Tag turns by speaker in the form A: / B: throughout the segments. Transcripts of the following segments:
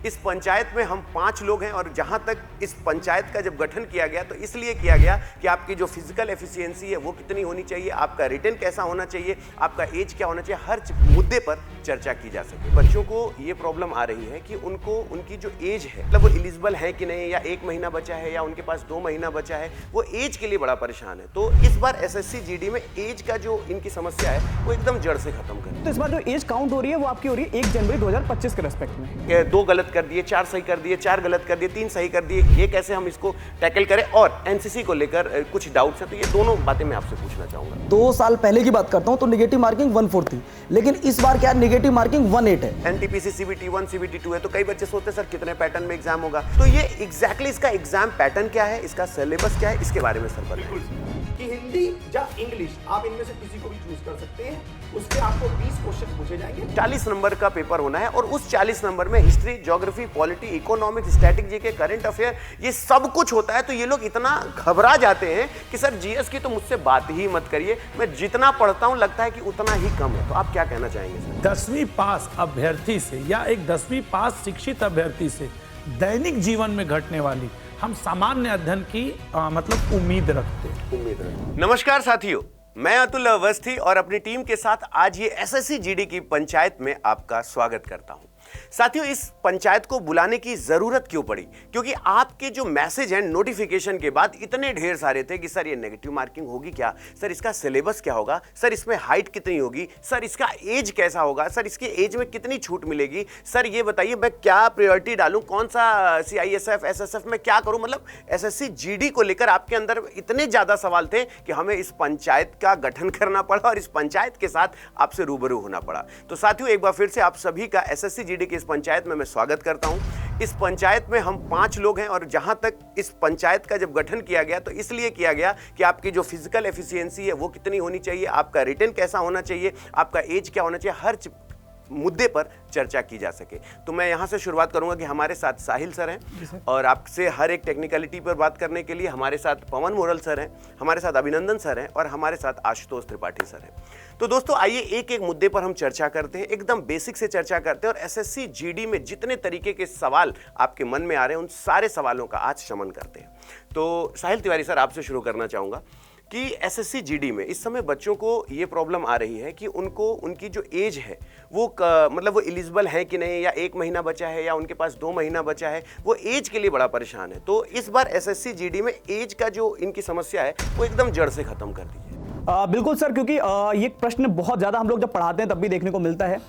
A: इस पंचायत में हम 5 लोग हैं और जहां तक इस पंचायत का जब गठन किया गया तो इसलिए किया गया कि आपकी जो फिजिकल एफिशिएंसी है वो कितनी होनी चाहिए, आपका रिटर्न कैसा होना चाहिए, आपका एज क्या होना चाहिए, हर मुद्दे पर चर्चा की जा सके। बच्चों को ये प्रॉब्लम आ रही है कि उनको उनकी जो एज है, मतलब वो एलिजिबल है कि नहीं, या 1 महीना बचा है या उनके पास 2 महीना बचा है, वो एज के लिए बड़ा परेशान है। तो इस बार एसएससी जीडी में एज का जो इनकी समस्या है वो एकदम जड़ से खत्म करें।
B: तो इस बार जो एज काउंट हो रही है वो आपकी हो रही है 1 जनवरी 2025 के रेस्पेक्ट में।
A: 2 गलत कर दिए, 4 सही कर दिए, 4 गलत कर दिए, 3 सही कर दिए, ये कैसे हम इसको टैकल करें। और एनसीसी को लेकर कुछ डाउट्स हैं, तो ये दोनों बातें मैं आपसे पूछना चाहूंगा।
C: 2 साल पहले की बात करता हूं तो नेगेटिव मार्किंग 1/4 थी, लेकिन इस बार क्या नेगेटिव मार्किंग 1/8 है।
A: एनटीपीसी CBT 1 CBT 2 है, तो कई बच्चे सोचते हैं सर कितने पैटर्न में एग्जाम होगा। तो ये एग्जैक्टली इसका एग्जाम पैटर्न क्या है, इसका सिलेबस क्या है, इसके बारे में सर बताइए।
D: कि हिंदी या इंग्लिश आप इनमें से किसी को भी चूज कर सकते हैं, उससे आपको 20 क्वेश्चन पूछे जाएंगे।
A: 40 नंबर का पेपर होना है और उस 40 नंबर में history, geography, polity, economics, static GK, current affair, ये सब कुछ होता है। तो ये लोग इतना घबरा जाते हैं कि सर जीएस की तो मुझसे बात ही मत करिए, मैं जितना पढ़ता हूं लगता है कि उतना ही कम है। तो आप क्या कहना चाहेंगे सर?
E: 10वीं पास अभ्यर्थी से या एक 10वीं पास शिक्षित अभ्यर्थी से दैनिक जीवन में घटने वाली हम सामान्य अध्ययन की मतलब उम्मीद रखते हैं।
A: नमस्कार साथियों, मैं अतुल अवस्थी और अपनी टीम के साथ आज ये एसएससी जीडी की पंचायत में आपका स्वागत करता हूं। साथियों, इस पंचायत को बुलाने की जरूरत क्यों पड़ी? क्योंकि आपके जो मैसेज हैं नोटिफिकेशन के बाद इतने ढेर सारे थे कि सर ये नेगेटिव मार्किंग होगी क्या, सर इसका सिलेबस क्या होगा, सर इसमें हाइट कितनी होगी, सर इसका एज कैसा होगा, सर इसके एज में कितनी छूट मिलेगी, सर ये बताइए मैं क्या प्रायोरिटी डालूं, कौन सा CISF SSF में क्या करूं। मतलब एसएससी जीडी को लेकर आपके अंदर इतने ज्यादा सवाल थे कि हमें इस पंचायत का गठन करना पड़ा और इस पंचायत के साथ आपसे रूबरू होना पड़ा। तो साथियों, एक बार फिर से आप सभी का एसएससी जीडी की इस पंचायत में मैं स्वागत करता हूं। इस पंचायत में हम 5 लोग हैं और जहां तक इस पंचायत का जब गठन किया गया तो इसलिए किया गया कि आपकी जो फिजिकल एफिशिएंसी है वो कितनी होनी चाहिए, आपका रिटर्न कैसा होना चाहिए, आपका एज क्या होना चाहिए, हर मुद्दे पर चर्चा की जा सके। तो मैं यहां से शुरुआत करूंगा कि हमारे साथ साहिल सर हैं और आपसे हर एक टेक्निकलिटी पर बात करने के लिए हमारे साथ पवन मोरल सर हैं, हमारे साथ अभिनंदन सर हैं और हमारे साथ आशुतोष त्रिपाठी सर हैं। तो दोस्तों, आइए एक एक मुद्दे पर हम चर्चा करते हैं, एकदम बेसिक से चर्चा करते हैं और एसएससी जीडी में जितने तरीके के सवाल आपके मन में आ रहे हैं उन सारे सवालों का आज शमन करते हैं। तो साहिल तिवारी सर, आपसे शुरू करना चाहूंगा कि एसएससी जीडी में इस समय बच्चों को ये प्रॉब्लम आ रही है कि उनको उनकी जो एज है वो मतलब वो एलिजिबल है कि नहीं, या 1 महीना बचा है या उनके पास 2 महीना बचा है, वो एज के लिए बड़ा परेशान है। तो इस बार एसएससी जीडी में एज का जो इनकी समस्या है वो एकदम जड़ से खत्म कर दीजिए।
B: बिल्कुल सर, क्योंकि ये प्रश्न बहुत ज़्यादा हम लोग जब पढ़ाते हैं तब भी देखने को मिलता है।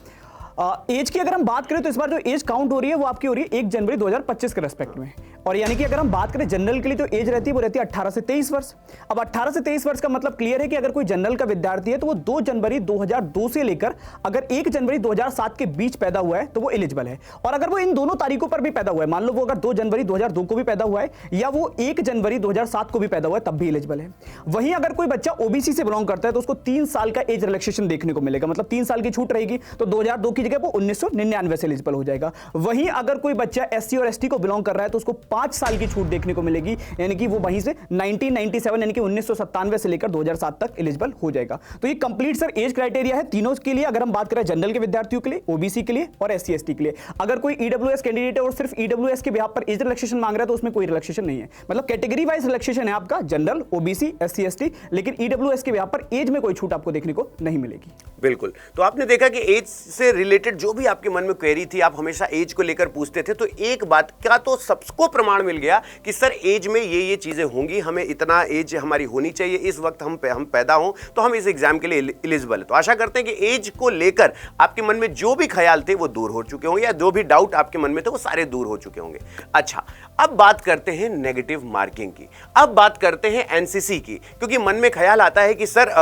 B: एज की अगर हम बात करें तो इस बार जो एज काउंट हो रही है वो आपकी हो रही है 1 जनवरी 2025 के रेस्पेक्ट में। और यानी कि अगर हम बात करें जनरल के लिए जो एज रहती है वो रहती है 18 से 23 वर्ष। अब 18 से 23 वर्ष का मतलब क्लियर है कि अगर कोई जनरल का विद्यार्थी है तो वो 2 जनवरी 2002 से लेकर अगर 1 जनवरी 2007 के बीच पैदा हुआ है तो वो एलिजिबल है। और अगर वो इन दोनों तारीखों पर भी पैदा हुआ है, मान लो वो अगर 2 जनवरी 2002 को भी पैदा हुआ है या वो 1 जनवरी 2007 को भी पैदा हुआ है, तब भी एलिजिबल है। वहीं अगर कोई बच्चा ओबीसी से बिलोंग करता है तो उसको 3 साल का एज रिलैक्सेशन देखने को मिलेगा, मतलब 3 साल की छूट रहेगी। तो 2002 की जगह वो 1999 से एलिजिबल हो जाएगा। वहीं अगर कोई बच्चा एससी और एसटी को बिलोंग कर रहा है तो उसको 5 साल की छूट देखने को मिलेगी, यानी कि वो वहीं से 1997 यानी कि 1997 से लेकर 2007 तक एलिजिबल हो जाएगा। तो ये कंप्लीट सर एज क्राइटेरिया है तीनों के लिए, अगर हम बात करें जनरल के विद्यार्थियों के लिए, ओबीसी के लिए और एससी एसटी के लिए। अगर कोई ईडब्ल्यूएस कैंडिडेट है और सिर्फ ईडब्ल्यूएस के बिहाफ पर एज रिलैक्सेशन मांग रहा है तो उसमें कोई रिलैक्सेशन नहीं है, मतलब कैटेगरी वाइज रिलैक्सेशन है आपका, जनरल, ओबीसी, एससी एसटी, लेकिन ईडब्ल्यूएस के बिहाफ पर एज में कोई छूट आपको देखने को नहीं मिलेगी।
A: बिल्कुल। तो आपने देखा कि एज से रिलेटेड जो भी आपके मन में क्वेरी थी, आप हमेशा एज को लेकर पूछते थे, तो एक बात का तो सबको प्रमाण मिल गया कि सर एज में ये चीजें होंगी, हमें इतना एज हमारी होनी चाहिए, इस वक्त हम पैदा हों तो हम इस एग्जाम के लिए एलिजिबल है। तो आशा करते हैं कि एज को लेकर आपके मन में जो भी ख्याल थे वो दूर हो चुके होंगे, या जो भी डाउट आपके मन में थे वो सारे दूर हो चुके होंगे। अच्छा, अब बात करते हैं नेगेटिव मार्किंग की, अब बात करते हैं एनसीसी की, क्योंकि मन में ख्याल आता है कि सर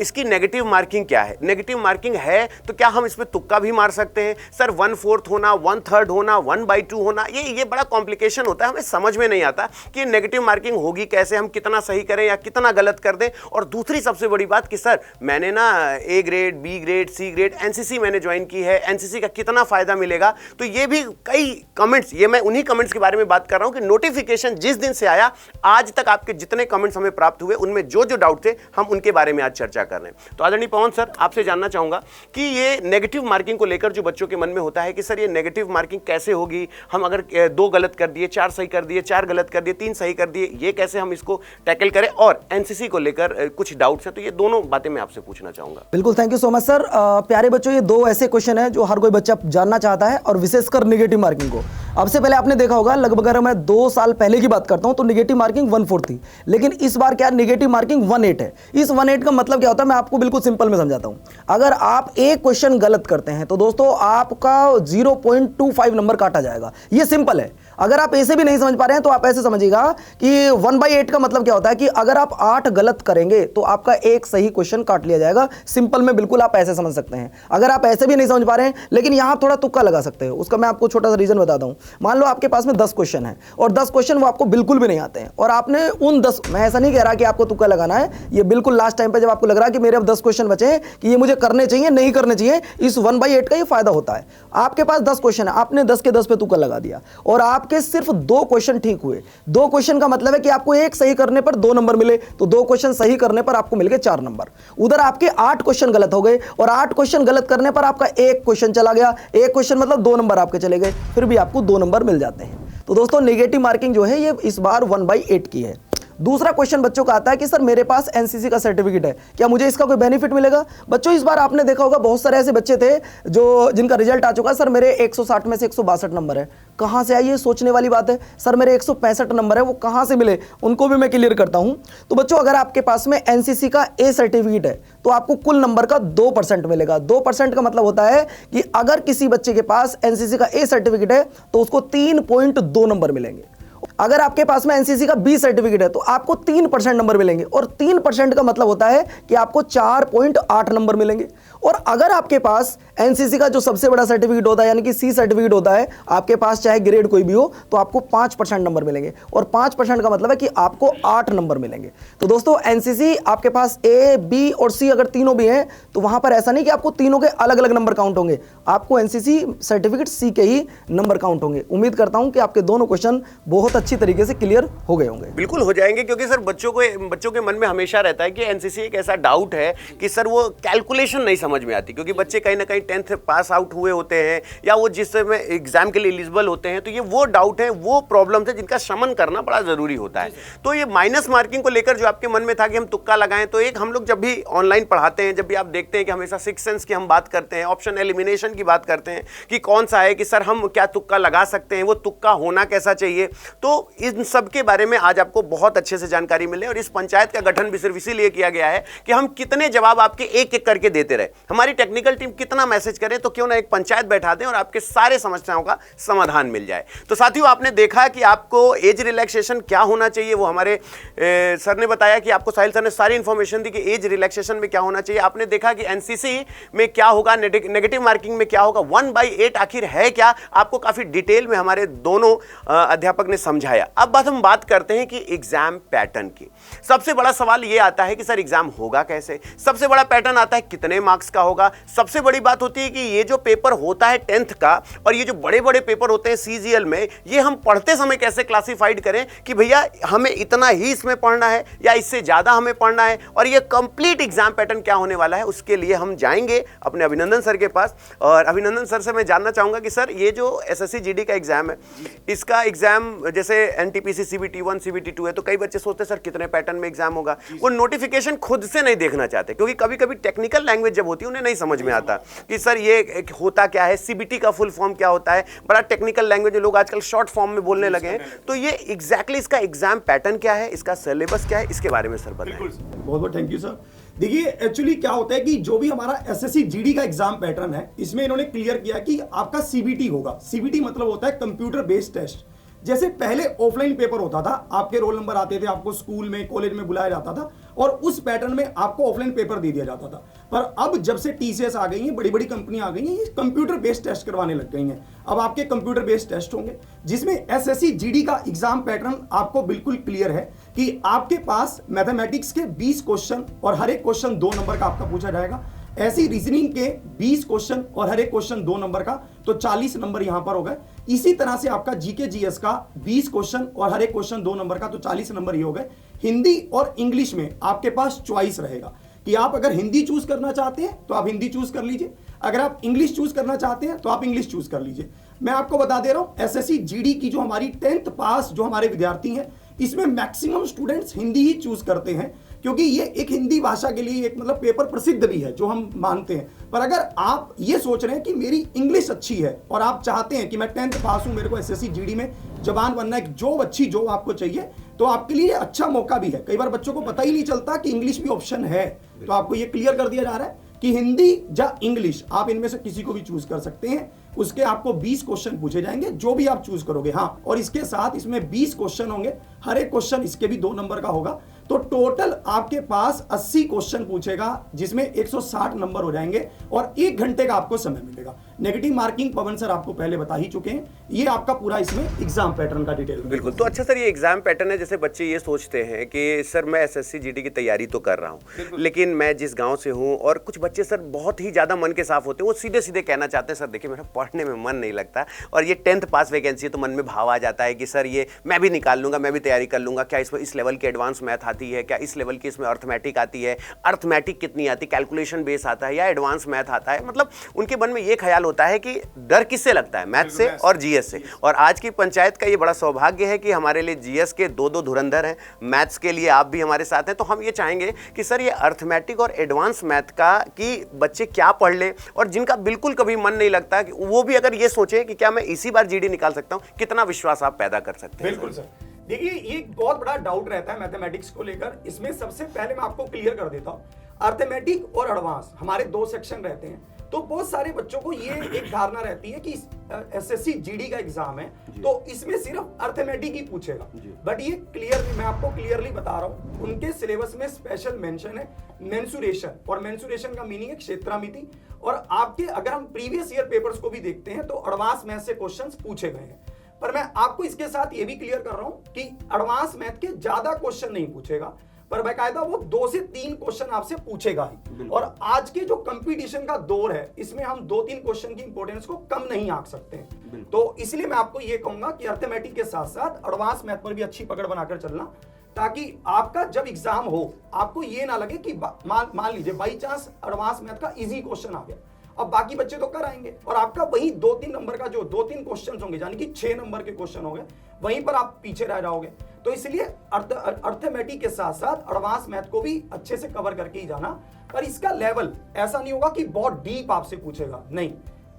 A: इसकी नेगेटिव मार्किंग क्या है। नेगेटिव मार्किंग है तो क्या हम इसमें तुक्का भी मार सकते हैं? सर 1/4 होना, 1/3 होना, 1/2 होना, ये बड़ा कॉम्प्लिकेशन नोटिफिकेशन होता है हमें समझ में नहीं आता कि नेगेटिव मार्किंग होगी कैसे, हम कितना सही करें या कितना गलत कर दें। और दूसरी सबसे बड़ी बात कि सर मैंने ना A grade, B grade, C grade, NCC मैंने ज्वाइन की है, एनसीसी का कितना फायदा मिलेगा। तो ये भी कई कमेंट्स, ये मैं उन्हीं कमेंट्स के बारे में बात कर रहा हूं कि नोटिफिकेशन जिस दिन से आया आज तक आपके जितने कमेंट्स हमें प्राप्त हुए उनमें जो जो डाउट थे हम उनके बारे में आज चर्चा कर रहे हैं। तो आदरणीय पवन सर, आपसे जानना चाहूंगा कि ये नेगेटिव मार्किंग को लेकर जो बच्चों के मन में होता है कि सर ये नेगेटिव मार्किंग कैसे होगी, हम अगर 2 गलत कर दिए, 4 सही कर दिए, 4 गलत कर दिए, 3 सही कर दिए, ये कैसे हम इसको टैकल करें, और एनसीसी को लेकर कुछ डाउट्स हैं, तो ये दोनों बातें मैं आपसे पूछना चाहूंगा।
C: बिल्कुल, thank you so much sir. प्यारे बच्चों, ये 2 ऐसे क्वेश्चन है जो हर कोई बच्चा जानना चाहता है, और विशेषकर नेगेटिव मार्किंग को। अब से पहले आपने देखा होगा, लगभग अगर मैं 2 साल पहले की बात करता हूं तो नेगेटिव मार्किंग 1/4 थी, लेकिन इस बार क्या नेगेटिव मार्किंग 1/8 है। इस 1/8 का मतलब क्या होता है, मैं आपको बिल्कुल सिंपल में समझाता हूं। अगर आप एक क्वेश्चन गलत करते हैं तो दोस्तों आपका 0.25 नंबर काटा जाएगा। ये सिंपल है। अगर आप ऐसे भी नहीं समझ पा रहे हैं तो आप ऐसे समझिएगा कि 1/8 का मतलब क्या होता है कि अगर आप 8 गलत करेंगे तो आपका एक सही क्वेश्चन काट लिया जाएगा। सिंपल में बिल्कुल आप ऐसे समझ सकते हैं। अगर आप ऐसे भी नहीं समझ पा रहे हैं लेकिन यहां थोड़ा तुक्का लगा सकते हो, उसका मैं आपको छोटा सा रीजन बताता हूं। मान लो आपके पास में 10 क्वेश्चन है और 10 क्वेश्चन वो आपको बिल्कुल भी नहीं आते हैं, और आपने उन 10, मैं ऐसा नहीं कह रहा कि आपको तुक्का लगाना है, ये बिल्कुल लास्ट टाइम पे जब आपको लग रहा है कि मेरे अब 10 क्वेश्चन बचे हैं कि ये मुझे करने चाहिए, नहीं करने चाहिए, इस 1/8 का ये फायदा होता है। आपके पास 10 क्वेश्चन है, आपने 10 के 10 पे तुक्का लगा दिया और आपके सिर्फ 2 क्वेश्चन ठीक हुए। 2 क्वेश्चन का मतलब है कि आपको एक सही करने पर 2 नंबर मिले, तो 2 क्वेश्चन सही करने पर आपको मिल गए 4 नंबर। उधर आपके 8 क्वेश्चन गलत हो गए और 8 क्वेश्चन गलत करने पर आपका एक क्वेश्चन चला गया, एक क्वेश्चन मतलब 2 नंबर आपके चले गए, फिर भी आपको 2 नंबर मिल जाते हैं। तो दोस्तों नेगेटिव मार्किंग जो है ये इस बार 1/8 की है। दूसरा क्वेश्चन बच्चों का आता है कि सर मेरे पास एनसीसी का सर्टिफिकेट है, क्या मुझे इसका कोई बेनिफिट मिलेगा? बच्चों इस बार आपने देखा होगा बहुत सारे ऐसे बच्चे थे जो जिनका रिजल्ट आ चुका है, सर मेरे 160 में से 162 नंबर है। कहाँ से आई, ये सोचने वाली बात है। सर मेरे 165 नंबर है, वो कहाँ से मिले, उनको भी मैं क्लियर करता हूँ। तो बच्चों अगर आपके पास में एनसीसी का ए सर्टिफिकेट है तो आपको कुल नंबर का 2% मिलेगा। 2% का मतलब होता है कि अगर किसी बच्चे के पास एनसीसी का ए सर्टिफिकेट है तो उसको 3.2 नंबर मिलेंगे। अगर आपके पास में एनसीसी का बी सर्टिफिकेट है तो आपको 3% नंबर मिलेंगे, और 3% का मतलब होता है कि आपको 4.8 नंबर मिलेंगे। और अगर आपके पास एनसीसी का जो सबसे बड़ा सर्टिफिकेट होता है यानी कि सी सर्टिफिकेट होता है, आपके पास चाहे ग्रेड कोई भी हो, तो आपको 5% नंबर मिलेंगे, और 5% का मतलब है कि आपको 8 नंबर मिलेंगे। तो दोस्तों एनसीसी आपके पास ए, बी और सी अगर तीनों भी हैं तो वहां पर ऐसा नहीं कि आपको तीनों के अलग अलग नंबर काउंट होंगे, आपको एनसीसी सर्टिफिकेट सी के ही नंबर काउंट होंगे। उम्मीद करता हूं कि आपके दोनों क्वेश्चन बहुत अच्छी तरीके से क्लियर हो गए होंगे।
A: बिल्कुल हो जाएंगे, क्योंकि सर बच्चों के मन में हमेशा रहता है कि एनसीसी एक ऐसा डाउट है कि सर वो कैलकुलेशन नहीं समझ में आती, क्योंकि बच्चे कहीं ना कहीं 10th पास आउट हुए होते हैं या वो जिस समय एग्जाम के लिए एलिजिबल होते हैं, तो ये वो डाउट है, वो प्रॉब्लम है जिनका शमन करना बड़ा जरूरी होता है। तो ये माइनस मार्किंग को लेकर जो आपके मन में था कि हम तुक्का लगाएं, तो एक हम लोग जब भी ऑनलाइन पढ़ाते हैं, जब भी आप देखते हैं कि हमेशा 6 सेंस की हम बात करते हैं, ऑप्शन एलिमिनेशन की बात करते हैं कि कौन सा है कि सर हम क्या तुक्का लगा सकते हैं, वो तुक्का होना कैसा चाहिए। तो इन सब के बारे में आज आपको बहुत अच्छे से जानकारी मिले, और इस पंचायत का गठन भी सिर्फ इसीलिए किया गया है कि हम कितने जवाब आपके एक एक करके देते रहे, हमारी टेक्निकल टीम कितना मैसेज करे, तो क्यों ना एक पंचायत बैठा दें और आपके सारे समस्याओं का समाधान मिल जाए। तो साथियों आपने देखा कि आपको एज रिलैक्सेशन क्या होना चाहिए, वो हमारे सर ने बताया कि आपको साहिल सर ने सारी इंफॉर्मेशन दी कि एज रिलैक्सेशन में क्या होना चाहिए। आपने देखा कि एनसीसी में क्या होगा, नेगेटिव मार्किंग में क्या होगा, 1/8 आखिर है क्या, आपको काफी डिटेल में हमारे दोनों अध्यापक ने समझाया। अब हम बात करते हैं कि एग्जाम पैटर्न की। सबसे बड़ा सवाल यह आता है कि सर एग्जाम होगा कैसे, सबसे बड़ा पैटर्न आता है कितने मार्क्स का होगा। सबसे बड़ी बात होती है कि ये जो पेपर होता है 10th का, और ये जो बड़े बड़े पेपर होते हैं सीजीएल में, ये हम पढ़ते समय कैसे क्लासिफाइड करें कि भैया हमें इतना ही इसमें पढ़ना है या इससे ज्यादा हमें पढ़ना है, और ये कंप्लीट एग्जाम पैटर्न क्या होने वाला है, उसके लिए हम जाएंगे अपने अभिनंदन सर के पास। और अभिनंदन सर से मैं जानना चाहूंगा कि सर ये जो एसएससी जीडी का एग्जाम है, इसका एग्जाम जैसे एनटीपीसी सीबीटी 1 सीबीटी 2 है, तो कई बच्चे सोचते हैं सर कितने पैटर्न में एग्जाम होगा, वो नोटिफिकेशन खुद से नहीं देखना चाहते, क्योंकि कभी कभी टेक्निकल लैंग्वेज जब होती है उन्हें नहीं समझ में आता कि सर ये होता क्या है, सीबीटी का फुल फॉर्म क्या होता है, बड़ा टेक्निकल लैंग्वेज लोग आजकल शॉर्ट फॉर्म में बोलने लगे हैं। तो ये एग्जैक्टली इसका एग्जाम पैटर्न क्या है, इसका सिलेबस क्या है, इसके बारे में सर बताएं।
D: बहुत बहुत थैंक यू सर। देखिए एक्चुअली क्या होता है कि जो भी हमारा एसएससी जीडी का एग्जाम पैटर्न है, इसमें इन्होंने क्लियर किया कि आपका सीबीटी होगा। सीबीटी मतलब होता है कंप्यूटर बेस्ड टेस्ट। जैसे पहले ऑफलाइन पेपर होता था, आपके रोल नंबर आते थे, आपको स्कूल में कॉलेज में बुलाया जाता था और उस पैटर्न में आपको ऑफलाइन पेपर दे दिया जाता था। पर अब जब से टीसीएस आ गई है, बड़ी बड़ी कंपनी आ गई हैं, ये कंप्यूटर बेस्ड टेस्ट करवाने लग गई हैं। अब आपके कंप्यूटर बेस्ड टेस्ट होंगे जिसमें एसएससी जीडी का एग्जाम पैटर्न आपको बिल्कुल क्लियर है कि आपके पास मैथमेटिक्स के 20 क्वेश्चन और हर एक क्वेश्चन 2 नंबर का आपका पूछा जाएगा। ऐसी रीजनिंग के 20 क्वेश्चन और हर एक क्वेश्चन 2 नंबर का, तो 40 नंबर यहां पर हो गए। इसी तरह से आपका जीके जीएस का 20 क्वेश्चन और हर एक क्वेश्चन 2 नंबर का, तो 40 नंबर ही हो गए। हिंदी और इंग्लिश में आपके पास चॉइस रहेगा कि आप अगर हिंदी चूज करना चाहते हैं तो आप हिंदी चूज कर लीजिए, अगर आप इंग्लिश चूज करना चाहते हैं तो आप इंग्लिश चूज कर लीजिए। मैं आपको बता दे रहा हूं, एसएससी जीडी की जो हमारी 10th पास जो हमारे विद्यार्थी हैं, इसमें मैक्सिमम स्टूडेंट्स हिंदी ही चूज करते हैं, क्योंकि ये एक हिंदी भाषा के लिए एक मतलब पेपर प्रसिद्ध भी है जो हम मानते हैं। पर अगर आप ये सोच रहे हैं कि मेरी इंग्लिश अच्छी है और आप चाहते हैं कि मैं 10th पास हूं, मेरे को एसएससी जीडी में जवान बनना है, एक जॉब, अच्छी जॉब आपको चाहिए, तो आपके लिए अच्छा मौका भी है। कई बार बच्चों को पता ही नहीं चलता कि इंग्लिश भी ऑप्शन है, तो आपको ये क्लियर कर दिया जा रहा है कि हिंदी या इंग्लिश आप इनमें से किसी को भी चूज कर सकते हैं। उसके आपको 20 क्वेश्चन पूछे जाएंगे, जो भी आप चूज करोगे। हाँ, और इसके साथ इसमें 20 क्वेश्चन होंगे, हर एक क्वेश्चन इसके भी 2 नंबर का होगा, तो टोटल आपके पास 80 क्वेश्चन पूछेगा, जिसमें 160 नंबर हो जाएंगे और 1 घंटे का आपको समय मिलेगा। नेगेटिव मार्किंग पवन सर आपको पहले बता ही चुके हैं, ये आपका पूरा इसमें एग्जाम पैटर्न का डिटेल।
A: बिल्कुल। तो अच्छा सर, ये एग्जाम पैटर्न है, जैसे बच्चे ये सोचते हैं कि सर मैं एसएससी जीडी की तैयारी तो कर रहा हूँ, लेकिन मैं जिस गांव से हूँ, और कुछ बच्चे सर बहुत ही ज़्यादा मन के साफ होते हैं, वो सीधे सीधे कहना चाहते हैं सर देखिए मेरा पढ़ने में मन नहीं लगता, और ये 10th पास वैकेंसी है तो मन में भाव आ जाता है कि सर ये मैं भी निकाल लूंगा, मैं भी तैयारी कर लूंगा, क्या इसमें इस लेवल की एडवांस मैथ आती है, क्या इस लेवल की इसमें अर्थमेटिक आती है, अर्थमेटिक कितनी आती है, कैलकुलेशन बेस आता है या एडवांस मैथ आता है। मतलब उनके मन में ये ख्याल होता है कि डर किससे लगता है, मैथ से और जीएस से। और आज की पंचायत का ये बड़ा सौभाग्य है कि हमारे लिए जीएस के 2 धुरंधर हैं, मैथ्स के लिए आप भी हमारे साथ हैं। तो हम ये चाहेंगे कि सर ये अर्थमेटिक और एडवांस मैथ का कि बच्चे क्या पढ़ लें, और जिनका बिल्कुल कभी मन नहीं लगता कि वो भी अगर ये सोचे कि क्या मैं इसी बार जीडी निकाल सकता हूं, कितना विश्वास आप पैदा कर सकते हैं?
D: बिल्कुल सर, देखिए ये बहुत बड़ा डाउट रहता है मैथमेटिक्स को लेकर। इसमें सबसे पहले मैं आपको क्लियर कर देता हूं, अर्थमेटिक और एडवांस हमारे 2 सेक्शन रहते हैं। तो बहुत सारे बच्चों को ये एक धारणा रहती है कि एसएससी जीडी का एग्जाम है तो इसमें सिर्फ अर्थमेटिक ही पूछेगा, बट ये क्लियर, मैं आपको क्लियरली बता रहा हूं, उनके सिलेबस में स्पेशल मेंशन है मेंसुरेशन, और मेंसुरेशन का मीनिंग है क्षेत्रामिति। और आपके अगर हम प्रीवियस ईयर पेपर्स को भी देखते हैं तो एडवांस मैथ से क्वेश्चंस पूछे गए हैं। पर मैं आपको इसके साथ ये भी क्लियर कर रहा हूं कि एडवांस मैथ के ज्यादा क्वेश्चन नहीं पूछेगा, पर बाकायदा वो 2 से 3 क्वेश्चन आपसे पूछेगा ही। और आज के जो कंपटीशन का दौर है, इसमें हम 2-3 क्वेश्चन की इंपॉर्टेंस को कम नहीं आंक सकते हैं। तो इसलिए मैं आपको ये कहूंगा कि अर्थमेटिक के साथ साथ एडवांस मैथ पर भी अच्छी पकड़ बनाकर चलना, ताकि आपका जब एग्जाम हो आपको ये ना लगे कि मान लीजिए बाई चांस एडवांस मैथ का इजी क्वेश्चन आ गया, अब बाकी बच्चे तो कर आएंगे और आपका वही 2-3 नंबर का जो 2-3 क्वेश्चन होंगे, यानी कि 6 नंबर के क्वेश्चन होंगे, वहीं पर आप पीछे रह जाओगे। तो इसलिए अर्थमेटिक के साथ साथ एडवांस मैथ को भी अच्छे से कवर करके ही जाना। पर इसका लेवल ऐसा नहीं होगा कि बहुत डीप आपसे पूछेगा, नहीं।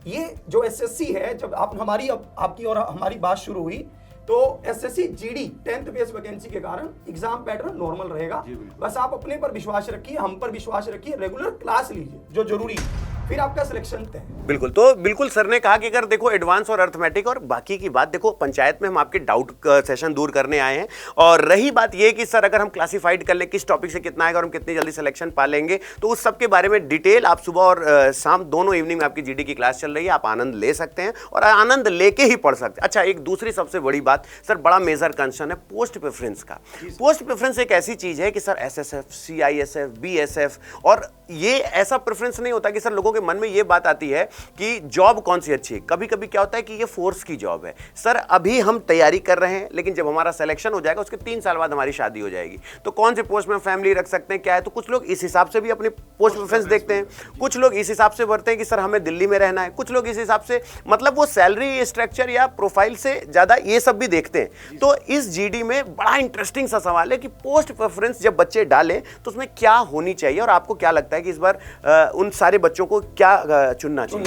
D: ये जो एसएससी है, जब आपकी और हमारी बात शुरू हुई तो SSC GD 10th base vacancy के कारण एग्जाम पैटर्न नॉर्मल रहेगा। बस आप अपने पर विश्वास रखिए, हम पर विश्वास रखिए, रेगुलर क्लास लीजिए जो जरूरी है, फिर आपका सिलेक्शन तय है।
A: बिल्कुल। तो बिल्कुल सर ने कहा कि अगर देखो एडवांस और अर्थमेटिक और बाकी की बात देखो, पंचायत में हम आपके डाउट सेशन दूर करने आए हैं। और रही बात ये कि सर अगर हम क्लासिफाइड कर लें किस टॉपिक से कितना आएगा और हम कितनी जल्दी सिलेक्शन पा लेंगे, तो उस सब के बारे में डिटेल आप सुबह और शाम दोनों इवनिंग में आपकी जीडी की क्लास चल रही है, आप आनंद ले सकते हैं और आनंद लेके ही पढ़ सकते हैं। अच्छा, एक दूसरी सबसे बड़ी बात सर, बड़ा मेजर कंसर्न है पोस्ट प्रेफरेंस का। पोस्ट प्रेफरेंस एक ऐसी चीज है कि सर एसएसएफ, सीआईएसएफ, बीएसएफ, और ये ऐसा प्रेफरेंस नहीं होता कि सर लोगों के मन में ये बात आती है कि जॉब कौन सी अच्छी है। कभी कभी क्या होता है कि ये फोर्स की जॉब है, सर अभी हम तैयारी कर रहे हैं, लेकिन जब हमारा सिलेक्शन हो जाएगा उसके 3 साल बाद हमारी शादी हो जाएगी, तो कौन से पोस्ट में फैमिली रख सकते हैं, क्या है। तो कुछ लोग इस हिसाब से भी अपनी पोस्ट प्रेफरेंस देखते हैं, कुछ लोग इस हिसाब से बढ़ते हैं कि सर हमें दिल्ली में रहना है, कुछ लोग इस हिसाब से, मतलब वो सैलरी स्ट्रक्चर या प्रोफाइल से ज्यादा ये सब भी देखते हैं। तो इस जीडी में बड़ा इंटरेस्टिंग सा सवाल है कि पोस्ट प्रेफरेंस जब बच्चे डालें तो उसमें क्या होनी चाहिए, और आपको क्या लगता है कि इस बार उन सारे बच्चों को क्या चुनना चाहिए?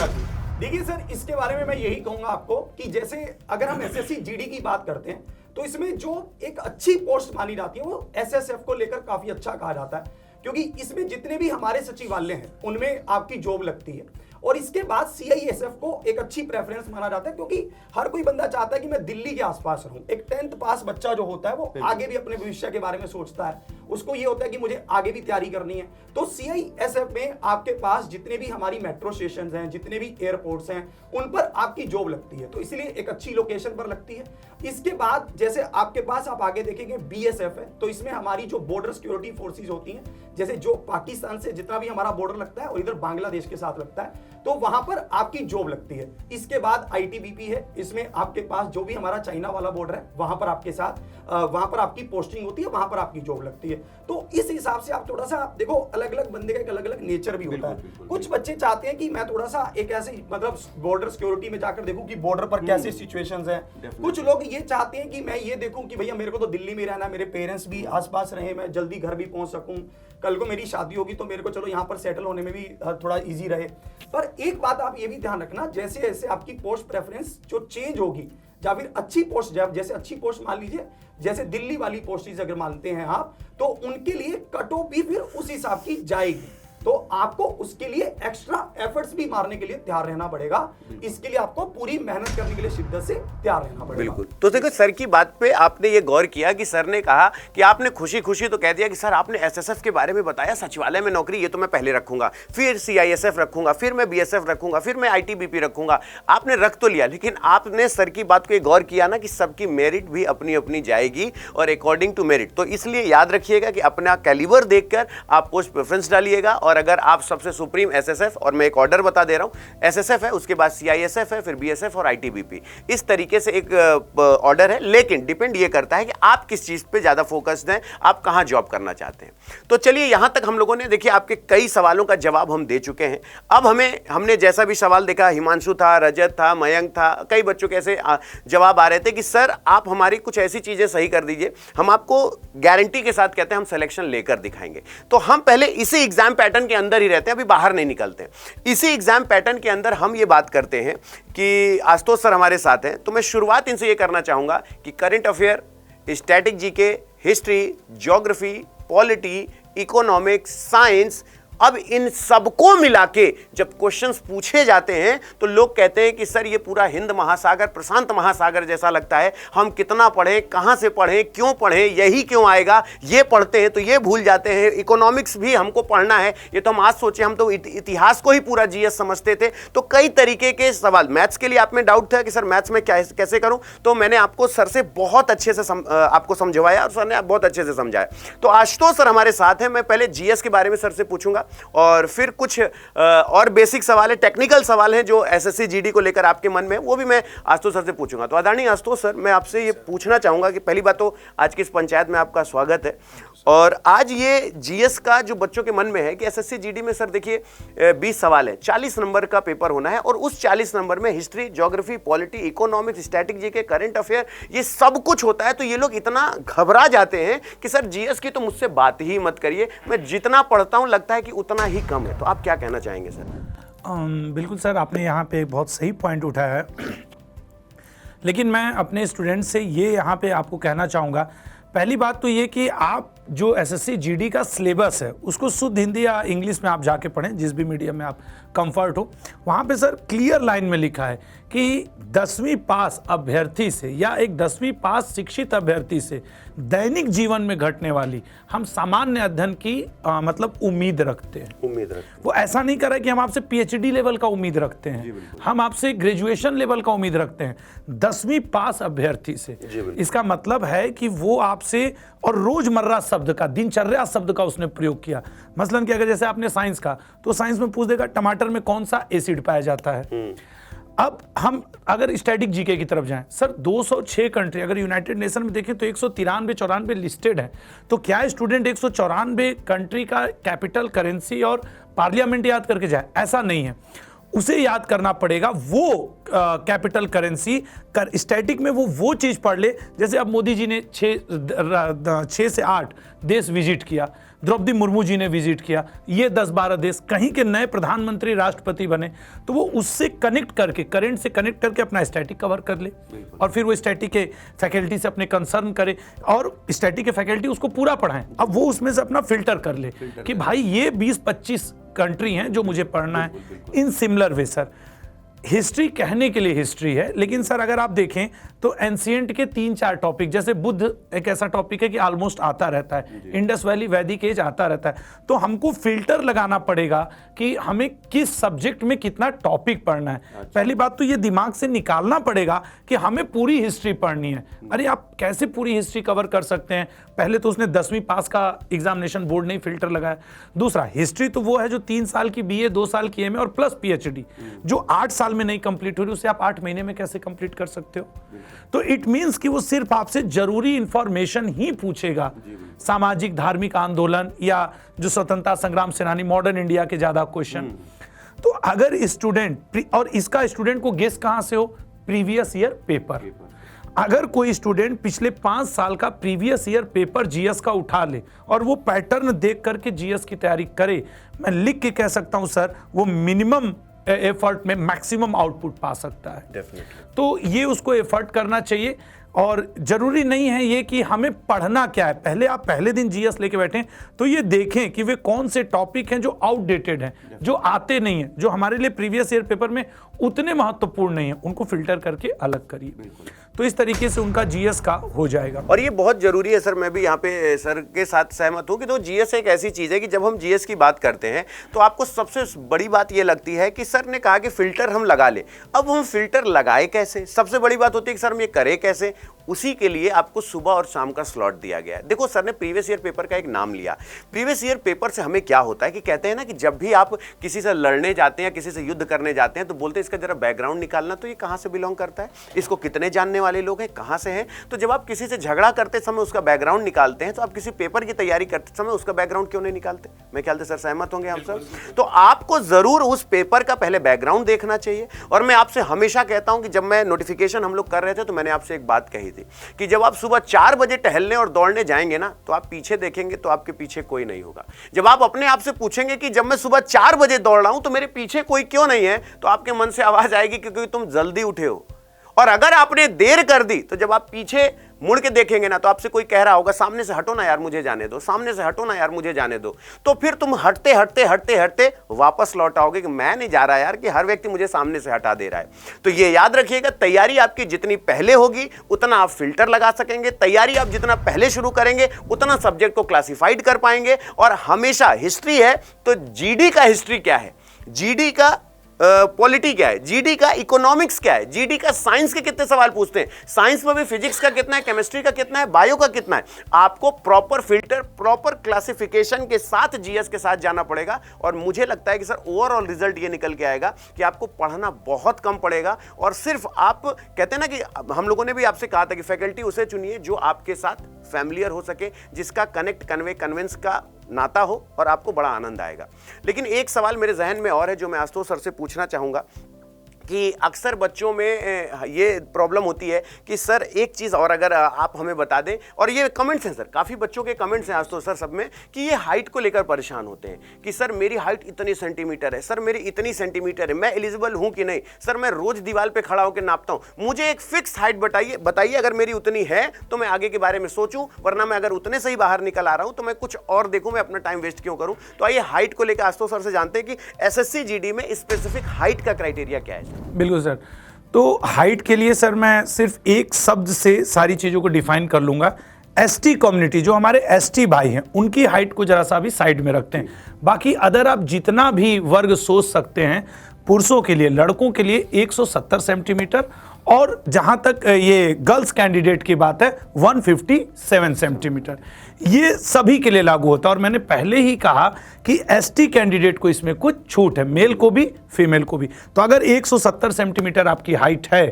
D: देखिए सर, इसके बारे में मैं यही कहूंगा आपको कि जैसे अगर हम एसएससी जीडी की बात करते हैं तो इसमें जो एक अच्छी पोस्ट मानी जाती है वो एसएसएफ को लेकर काफी अच्छा कहा जाता है, क्योंकि इसमें जितने भी हमारे सचिवालय हैं उनमें आपकी जॉब लगती है। और इसके बाद CISF को एक अच्छी प्रेफरेंस माना जाता है, क्योंकि हर कोई बंदा चाहता है कि मैं दिल्ली के आसपास रहूं। एक 10th पास बच्चा जो होता है वो आगे भी अपने भविष्य के बारे में सोचता है, उसको ये होता है कि मुझे आगे भी तैयारी करनी है। तो CISF में आपके पास जितने भी हमारी मेट्रो स्टेशन हैं, जितने भी एयरपोर्ट्स हैं, उन पर आपकी जॉब लगती है, तो इसलिए एक अच्छी लोकेशन पर लगती है। इसके बाद जैसे आपके पास आप आगे देखेंगे BSF है, तो इसमें हमारी जो बॉर्डर सिक्योरिटी फोर्सेज होती हैं, जैसे जो पाकिस्तान से जितना भी हमारा बॉर्डर लगता है और इधर बांग्लादेश के साथ लगता है, तो वहां पर आपकी जॉब लगती है। इसके बाद ITBP है, इसमें आपके पास जो भी हमारा चाइना वाला बॉर्डर है वहां पर आपके साथ वहां पर आपकी पोस्टिंग होती है, वहां पर आपकी जॉब लगती है। तो इस हिसाब से आप थोड़ा सा देखो, अलग अलग बंदे का एक अलग अलग नेचर भी होता है। कुछ बच्चे चाहते हैं कि मैं थोड़ा सा एक ऐसे मतलब बॉर्डर सिक्योरिटी में जाकर देखूं कि बॉर्डर पर कैसे सिचुएशंस हैं। कुछ लोग ये चाहते हैं कि मैं ये देखूं कि भैया मेरे को तो दिल्ली में रहना है, मेरे पेरेंट्स भी आसपास रहे, मैं जल्दी घर भी पहुंच सकूं, कल को मेरी शादी होगी तो मेरे को चलो यहाँ पर सेटल होने में भी थोड़ा इजी रहे। पर एक बात आप ये भी ध्यान रखना, जैसे जैसे आपकी पोस्ट प्रेफरेंस जो चेंज होगी, या फिर अच्छी पोस्ट, जैसे अच्छी पोस्ट मान लीजिए, जैसे दिल्ली वाली पोस्ट अगर मानते हैं आप, तो उनके लिए कट ऑफ भी फिर उस हिसाब की जाएगी। तो आपको उसके लिए एक्स्ट्रा एफर्ट्स भी मारने के लिए तैयार रहना पड़ेगा। इसके लिए आपको पूरी मेहनत करने के लिए शिद्दत से तैयार रहना पड़ेगा।
A: बिल्कुल। तो देखो सर की बात पे आपने ये गौर किया कि सर ने कहा कि आपने खुशी खुशी तो कह दिया कि सर आपने SSF के बारे में बताया, सचिवालय में नौकरी ये तो मैं पहले रखूंगा, फिर CISF रखूंगा, फिर मैं BSF रखूंगा, फिर मैं ITBP रखूंगा। आपने रख तो लिया, लेकिन आपने सर की बात को गौर किया ना कि सबकी मेरिट भी अपनी अपनी जाएगी और अकॉर्डिंग टू मेरिट। तो इसलिए याद रखिएगा कि अपना कैलिबर देखकर आप पोस्ट प्रेफरेंस डालिएगा। और अगर आप सबसे सुप्रीम SSF, और मैं एक ऑर्डर बता दे रहा हूं, SSF है, उसके बाद CISF है, फिर BSF और ITBP, इस तरीके से एक ऑर्डर है। लेकिन डिपेंड ये करता है कि आप किस चीज पे ज्यादा फोकस्ड हैं, आप कहां जॉब करना चाहते हैं। तो चलिए यहां तक हम लोगों ने देखिए आपके कई सवालों का जवाब हम दे चुके हैं। अब हमने जैसा भी सवाल देखा, हिमांशु था, रजत था, मयंक था, कई बच्चों के ऐसे जवाब आ रहे थे कि सर आप हमारी कुछ ऐसी चीजें सही कर दीजिए, हम आपको गारंटी के साथ कहते हैं हम सिलेक्शन लेकर दिखाएंगे। तो हम पहले इसी एग्जाम पैटर्न के अंदर ही रहते हैं, अभी बाहर नहीं निकलते हैं। इसी एग्जाम पैटर्न के अंदर हम ये बात करते हैं कि आशुतोष सर हमारे साथ हैं, तो मैं शुरुआत इनसे ये करना चाहूंगा कि current affair, static GK, history, geography, polity, economics, science, अब इन सबको मिला के जब क्वेश्चंस पूछे जाते हैं तो लोग कहते हैं कि सर ये पूरा हिंद महासागर, प्रशांत महासागर जैसा लगता है, हम कितना पढ़ें, कहां से पढ़ें, क्यों पढ़ें, यही क्यों आएगा, ये पढ़ते हैं तो ये भूल जाते हैं, इकोनॉमिक्स भी हमको पढ़ना है, ये तो हम आज सोचे, हम तो इतिहास को ही पूरा GS समझते थे। तो कई तरीके के सवाल, मैथ्स के लिए आप में डाउट था कि सर मैथ्स में कैसे करूं, तो मैंने आपको सर से बहुत अच्छे से आपको समझवाया और सर ने बहुत अच्छे से समझाया। तो आशुतोष सर हमारे साथ हैं, मैं पहले GS के बारे में सर से पूछूंगा और फिर कुछ और बेसिक सवाल है, टेक्निकल सवाल है जो SSC GD को लेकर आपके मन में, वो भी मैं आशुतोष सर से पूछूंगा। तो आदरणीय आशुतोष सर, मैं आपसे ये पूछना चाहूंगा कि पहली बात तो आज की इस पंचायत में आपका स्वागत है। और आज ये GS का जो बच्चों के मन में है कि SSC GD में सर देखिए 20 सवाल है, 40 नंबर का पेपर होना है और उस 40 नंबर में history, geography, polity, economics, static GK, current affair, ये सब कुछ होता है। तो ये लोग इतना घबरा जाते हैं कि सर GS की तो मुझसे बात ही मत करिए, मैं जितना पढ़ता हूं लगता है कि उतना ही कम है। तो आप क्या कहना चाहेंगे सर?
E: बिल्कुल सर, आपने यहाँ पे बहुत सही पॉइंट उठाया है। लेकिन मैं अपने स्टूडेंट से ये यहाँ पे आपको कहना चाहूँगा, पहली बात तो ये कि आप जो SSC GD का सिलेबस है उसको शुद्ध हिंदी या इंग्लिश में आप जाके पढ़ें, जिस भी मीडियम में आप कंफर्ट हो। वहाँ पे सर क्लियर लाइन में लिखा है कि 10वीं पास अभ्यर्थी से या एक 10वीं पास शिक्षित अभ्यर्थी से दैनिक जीवन में घटने वाली हम सामान्य अध्ययन की मतलब उम्मीद रखते हैं। वो ऐसा नहीं कर रहा है कि हम आपसे PhD लेवल का उम्मीद रखते हैं, हम आपसे ग्रेजुएशन लेवल का उम्मीद रखते हैं 10वीं पास अभ्यर्थी से। इसका मतलब है कि वो आपसे, और रोजमर्रा शब्द का, दिनचर्या शब्द का उसने प्रयोग किया। मसलन कि अगर जैसे आपने साइंस का, तो साइंस में पूछ देगा टमाटर में कौन सा एसिड पाया जाता है। अब हम अगर स्टैटिक जीके की तरफ जाएं, सर 206 कंट्री, अगर यूनाइटेड नेशन में देखें तो 193-94 लिस्टेड है। तो क्या स्टूडेंट 194 कंट्री का कैपिटल, करेंसी और पार्लियामेंट याद करके जाए? ऐसा नहीं है, उसे याद करना पड़ेगा वो कैपिटल, करेंसी। स्टैटिक में वो चीज पढ़ ले, जैसे अब मोदी जी ने 6 से 8 देश विजिट किया, द्रौपदी मुर्मू जी ने विजिट किया, ये 10-12 देश, कहीं के नए प्रधानमंत्री, राष्ट्रपति बने, तो वो उससे कनेक्ट करके, करंट से कनेक्ट करके अपना स्टैटिक कवर कर ले और फिर वो स्टैटिक के फैकल्टी से अपने कंसर्न करे और स्टैटिक के फैकल्टी उसको पूरा पढ़ाएं। अब वो उसमें से अपना फिल्टर कर ले कि भाई ये 20-25 कंट्री हैं जो मुझे पढ़ना है। In similar way sir, history कहने के लिए हिस्ट्री है, लेकिन सर अगर आप देखें तो एंशिएंट के 3-4 टॉपिक, जैसे बुद्ध एक ऐसा टॉपिक है कि ऑलमोस्ट आता रहता है, इंडस वैली वैदिक एज आता रहता है, तो हमको फिल्टर लगाना पड़ेगा कि हमें किस सब्जेक्ट में कितना टॉपिक पढ़ना है। पहली बात तो ये दिमाग से निकालना पड़ेगा कि हमें पूरी हिस्ट्री पढ़नी है। अरे आप कैसे पूरी हिस्ट्री कवर कर सकते हैं? पहले तो उसने 10वीं पास का एग्जामिनेशन बोर्ड ने फिल्टर लगाया। दूसरा, हिस्ट्री तो वो है जो 3 साल की बीए, 2 साल की एमए और प्लस पीएचडी, जो 8 साल में नहीं कंप्लीट हो रही, उसे आप 8 महीने में कैसे कंप्लीट कर सकते हो? तो इट मींस कि वो सिर्फ आपसे जरूरी इंफॉर्मेशन ही पूछेगा। सामाजिक धार्मिक आंदोलन या जो स्वतंत्रता संग्राम सेनानी, मॉडर्न इंडिया के ज्यादा क्वेश्चन। तो अगर स्टूडेंट, और इसका स्टूडेंट को गेस कहां से हो? Previous year paper. अगर कोई स्टूडेंट पिछले 5 साल का प्रीवियस ईयर पेपर जीएस का उठा ले और वो पैटर्न देख करके जीएस की तैयारी करे, मैं लिख के कह सकता हूं सर, वो मिनिमम एफर्ट में मैक्सिमम आउटपुट पा सकता है।
A: डेफिनेटली।
E: तो ये उसको एफर्ट करना चाहिए। और जरूरी नहीं है ये कि हमें पढ़ना क्या है। पहले आप पहले दिन जीएस लेके बैठें तो ये देखें कि वे कौन से टॉपिक हैं जो आउटडेटेड हैं, जो आते नहीं हैं, जो हमारे लिए प्रीवियस ईयर पेपर में उतने महत्वपूर्ण नहीं है, उनको फिल्टर करके अलग करिए। तो इस तरीके से उनका जीएस का हो जाएगा।
A: और ये बहुत जरूरी है सर, मैं भी यहाँ पे सर के साथ सहमत हूँ कि तो जीएस एक ऐसी चीज़ है कि जब हम जीएस की बात करते हैं तो आपको सबसे बड़ी बात ये लगती है कि सर ने कहा कि फिल्टर हम लगा ले। अब हम फिल्टर लगाए कैसे? सबसे बड़ी बात होती है कि सर हम ये करें कैसे? उसी के लिए आपको सुबह और शाम का स्लॉट दिया गया है। देखो सर ने प्रीवियस ईयर पेपर का एक नाम लिया। प्रीवियस ईयर पेपर से हमें क्या होता है कि कहते हैं ना कि जब भी आप किसी से लड़ने जाते हैं, किसी से युद्ध करने जाते हैं, तो बोलते हैं इसका जरा बैकग्राउंड निकालना, तो ये कहाँ से बिलोंग करता है, इसको कितने जानने वाले लोग हैं, कहाँ से हैं। तो जब आप किसी से झगड़ा करते समय उसका बैकग्राउंड निकालते हैं, तो आप किसी पेपर की तैयारी करते समय उसका बैकग्राउंड क्यों नहीं निकालते? मैं ख्याल से सर सहमत होंगे हम सब। तो आपको जरूर उस पेपर का पहले बैकग्राउंड देखना चाहिए। और मैं आपसे हमेशा कहता हूं कि जब मैं नोटिफिकेशन हम लोग कर रहे थे तो मैंने आपसे एक बात कही थी कि जब आप सुबह 4 बजे टहलने और दौड़ने जाएंगे ना, तो आप पीछे देखेंगे तो आपके पीछे कोई नहीं होगा। जब आप अपने आप से पूछेंगे कि जब मैं सुबह 4 बजे दौड़ रहा हूं तो मेरे पीछे कोई क्यों नहीं है, तो आपके मन से आवाज आएगी क्योंकि तुम जल्दी उठे हो। और अगर आपने देर कर दी तो जब आप पीछे मुड़ के देखेंगे ना, तो आपसे कोई कह रहा होगा सामने से हटो ना यार मुझे जाने दो, सामने से हटो ना यार मुझे जाने दो। तो फिर तुम हटते हटते हटते हटते वापस लौट आओगे कि मैं नहीं जा रहा यार, कि हर व्यक्ति मुझे सामने से हटा दे रहा है। तो ये याद रखिएगा, तैयारी आपकी जितनी पहले होगी उतना आप फिल्टर लगा सकेंगे। तैयारी आप जितना पहले शुरू करेंगे उतना सब्जेक्ट को क्लासिफाइड कर पाएंगे। और हमेशा हिस्ट्री है तो जीडी का हिस्ट्री क्या है, जीडी का पॉलिटी क्या है, जीडी का इकोनॉमिक्स क्या है, जीडी का साइंस के कितने सवाल पूछते हैं, साइंस में भी फिजिक्स का कितना है, केमिस्ट्री का कितना है, बायो का कितना है। आपको प्रॉपर फिल्टर, प्रॉपर क्लासिफिकेशन के साथ जीएस के साथ जाना पड़ेगा। और मुझे लगता है कि सर ओवरऑल रिजल्ट ये निकल के आएगा कि आपको पढ़ना बहुत कम पड़ेगा। और सिर्फ आप कहते हैं ना कि हम लोगों ने भी आपसे कहा था कि फैकल्टी उसे चुनिए जो आपके साथ फैमिलियर हो सके, जिसका कनेक्ट कन्वेंस का नाता हो, और आपको बड़ा आनंद आएगा। लेकिन एक सवाल मेरे जहन में और है जो मैं आशुतोष सर से पूछना चाहूंगा कि अक्सर बच्चों में ये प्रॉब्लम होती है कि सर एक चीज़ और अगर आप हमें बता दें, और ये कमेंट्स हैं सर, काफ़ी बच्चों के कमेंट्स हैं आज तो सर सब में, कि ये हाइट को लेकर परेशान होते हैं कि सर मेरी हाइट इतनी सेंटीमीटर है, सर मेरी इतनी सेंटीमीटर है, मैं एलिजिबल हूँ कि नहीं, सर मैं रोज़ दीवार पे खड़ा होकर नापता हूँ, मुझे एक फिक्स हाइट बताइए, अगर मेरी उतनी है तो मैं आगे के बारे में सोचूं, वरना मैं अगर उतने से ही बाहर निकल आ रहा हूँ तो मैं कुछ और देखूँ, मैं अपना टाइम वेस्ट क्यों करूँ। तो आइए हाइट को लेकर आशुतोष सर से जानते हैं कि एसएससी जीडी में स्पेसिफिक हाइट का क्राइटेरिया क्या है।
E: बिल्कुल सर, तो हाइट के लिए सर मैं सिर्फ एक शब्द से सारी चीज़ों को डिफाइन कर लूँगा। एसटी कम्युनिटी, जो हमारे एसटी भाई हैं, उनकी हाइट को जरा सा भी साइड में रखते हैं। बाकी अदर आप जितना भी वर्ग सोच सकते हैं, पुरुषों के लिए, लड़कों के लिए 170 सेंटीमीटर, और जहां तक ये गर्ल्स कैंडिडेट की बात है 157 सेंटीमीटर, ये सभी के लिए लागू होता है। और मैंने पहले ही कहा कि एसटी कैंडिडेट को इसमें कुछ छूट है, मेल को भी फीमेल को भी। तो अगर 170 सेंटीमीटर आपकी हाइट है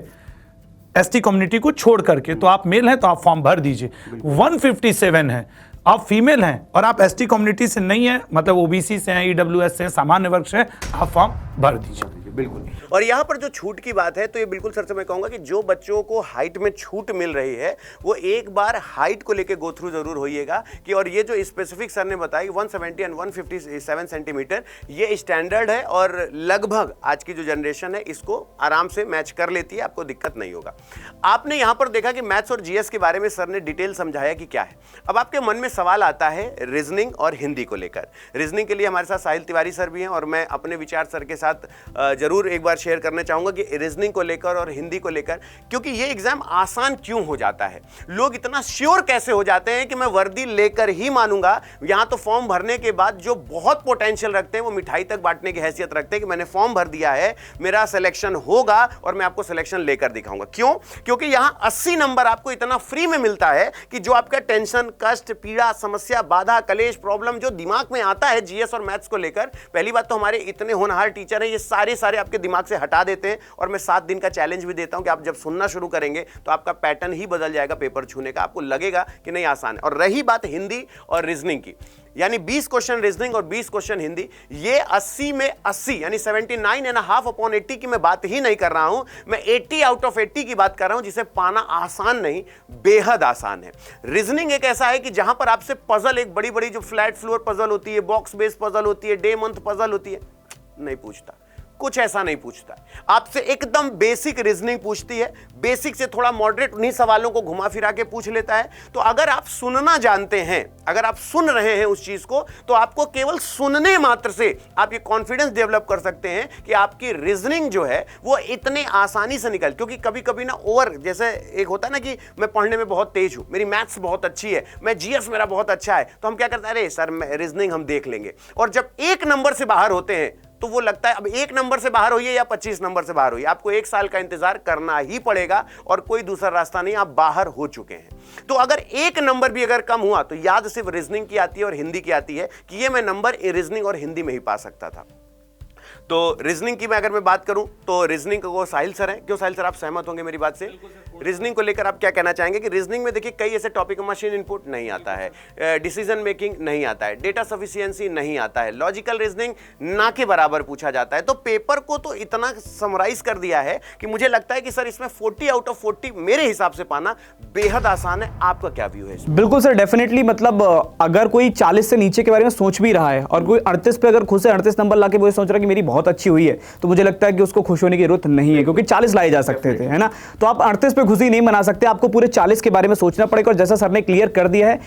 E: एसटी कम्युनिटी को छोड़ करके, तो आप मेल हैं तो आप फॉर्म भर दीजिए। 157 है, आप फीमेल हैं और आप एसटी कम्युनिटी से नहीं है, मतलब ओबीसी से हैं, ईडब्ल्यूएस से हैं, सामान्य वर्ग से हैं, आप फॉर्म भर दीजिए।
A: बिल्कुल। और यहाँ पर जो छूट की बात है, तो ये बिल्कुल सर से मैं कहूँगा कि जो बच्चों को हाइट में छूट मिल रही है वो एक बार हाइट को लेके गो थ्रू जरूर होइएगा कि, और ये जो स्पेसिफिक सर ने बताई 170 एंड 157 सेंटीमीटर ये स्टैंडर्ड है और लगभग आज की जो जनरेशन है इसको आराम से मैच कर लेती है, आपको दिक्कत नहीं होगा। आपने यहाँ पर देखा कि मैथ्स और जीएस के बारे में सर ने डिटेल समझाया कि क्या है। अब आपके मन में सवाल आता है रीजनिंग और हिंदी को लेकर। रीजनिंग के लिए हमारे साथ साहिल तिवारी सर भी हैं और मैं अपने विचार सर के साथ जरूर एक बार शेयर करना चाहूंगा कि रीजनिंग को लेकर और हिंदी को लेकर, क्योंकि ये एग्जाम आसान क्यों हो जाता है, लोग इतना श्योर कैसे हो जाते हैं कि मैं वर्दी लेकर ही मानूंगा। यहां तो फॉर्म भरने के बाद जो बहुत पोटेंशियल रखते हैं वो मिठाई तक बांटने की हैसियत रखते हैं कि मैंने फॉर्म भर दिया है, मेरा सिलेक्शन होगा और मैं आपको सिलेक्शन लेकर दिखाऊंगा। क्यों? क्योंकि यहां 80 नंबर आपको इतना फ्री में मिलता है कि जो आपका टेंशन, कष्ट, पीड़ा, समस्या, बाधा, कलेश, प्रॉब्लम जो दिमाग में आता है जीएस और मैथ्स को लेकर, पहली बात तो हमारे इतने होनहार टीचर हैं, ये सारे आपके दिमाग से हटा देते हैं। और मैं 7 दिन का चैलेंज भी देता हूं कि आप जब सुनना शुरू करेंगे तो आपका पैटर्न ही बदल जाएगा पेपर छूने का, आपको लगेगा कि नहीं आसान है। और रही बात हिंदी और रीजनिंग की, यानी 20 क्वेश्चन रीजनिंग और 20 क्वेश्चन हिंदी, ये 80 में 80 यानी 79.5/80 की मैं बात ही नहीं कर रहा हूं, मैं 80 आउट ऑफ 80 की बात कर रहा हूं, जिसे पाना आसान नहीं बेहद आसान है। रीजनिंग एक ऐसा है कि जहां पर आपसे पजल, एक बड़ी बड़ी जो फ्लैट फ्लोर पजल होती है, बॉक्स बेस्ड पजल होती है, डे मंथ पजल होती है, नहीं पूछता, कुछ ऐसा नहीं पूछता है। आपसे एकदम बेसिक रीजनिंग पूछती है, बेसिक से थोड़ा मॉडरेट उन्हीं सवालों को घुमा फिरा के पूछ लेता है। तो अगर आप सुनना जानते हैं, अगर आप सुन रहे हैं उस चीज को, तो आपको केवल सुनने मात्र से आप ये कॉन्फिडेंस डेवलप कर सकते हैं कि आपकी रीजनिंग जो है वो इतने आसानी से निकल। क्योंकि कभी कभी ना ओवर, जैसे एक होता है ना कि मैं पढ़ने में बहुत तेज हूं, मेरी मैथ्स बहुत अच्छी है, मैं जीएस मेरा बहुत अच्छा है, तो हम क्या करते हैं, अरे सर रीजनिंग हम देख लेंगे। और जब 1 नंबर से बाहर होते हैं तो वो लगता है अब 1 नंबर से बाहर होइए या 25 नंबर से बाहर होइए, आपको 1 साल का इंतजार करना ही पड़ेगा और कोई दूसरा रास्ता नहीं, आप बाहर हो चुके हैं। तो अगर 1 नंबर भी अगर कम हुआ तो याद सिर्फ रीजनिंग की आती है और हिंदी की आती है कि ये मैं नंबर रीजनिंग और हिंदी में ही पा सकता था। तो रीजनिंग की अगर मैं बात करूं तो रीजनिंग को साहिल सर हैं। क्यों साहिल सर, आप सहमत होंगे मेरी बात से? रीजनिंग को लेकर आप क्या कहना चाहेंगे कि रीजनिंग में देखिए कई ऐसे टॉपिक, मशीन इनपुट नहीं आता है, डिसीजन मेकिंग नहीं आता है, डेटा सफिशिएंसी नहीं आता है, लॉजिकल रीजनिंग ना के बराबर पूछा जाता है। तो पेपर को तो इतना समराइज कर दिया है कि मुझे लगता है कि सर इसमें 40 आउट ऑफ 40 मेरे हिसाब से पाना बेहद आसान है। आपका क्या व्यू है इसमें?
B: बिल्कुल सर, डेफिनेटली। मतलब अगर कोई 40 से नीचे के बारे में सोच भी रहा है और कोई 38 पे अगर खुद से 38 नंबर लाके वो सोच रहा है कि मेरी बहुत अच्छी हुई है, तो मुझे लगता है कि उसको खुश होने की जरूरत नहीं है, क्योंकि 40 लाए जा सकते थे, है ना। तो आप 38 पे खुशी नहीं मना सकते, आपको पूरे 40 के बारे में सोचना पड़ेगा। और जैसा सर ने क्लियर कर दिया है,